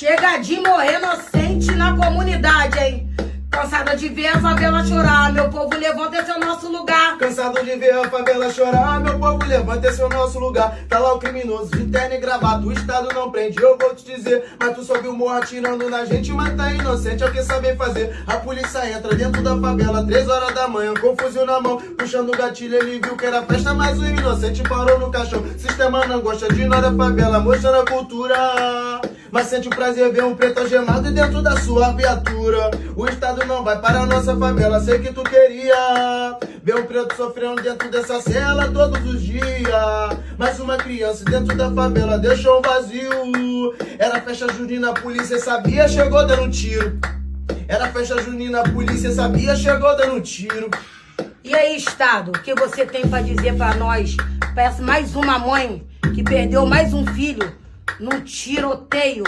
Chega de morrer inocente na comunidade, hein? Cansada de ver a favela chorar, meu povo levanta, esse é o nosso lugar. Cansado de ver a favela chorar, meu povo levanta, esse é o nosso lugar. Tá lá o criminoso de terno e gravata, o Estado não prende, eu vou te dizer. Mas tu sobe o morro atirando na gente, mas tá inocente, é o que sabem fazer. A polícia entra dentro da favela, 3 horas da manhã, com fuzil na mão. Puxando o gatilho, ele viu que era festa, mas o inocente parou no caixão. Sistema não gosta de nada, favela mostrando a cultura. Mas sente o prazer ver um preto algemado dentro da sua viatura. O Estado não vai para a nossa favela, sei que tu queria ver um preto sofrendo dentro dessa cela todos os dias. Mas uma criança dentro da favela deixou um vazio. Era festa junina, a polícia sabia, chegou dando tiro. Era festa junina, a polícia sabia, chegou dando tiro. E aí, Estado, o que você tem pra dizer pra nós? Parece mais uma mãe que perdeu mais um filho num tiroteio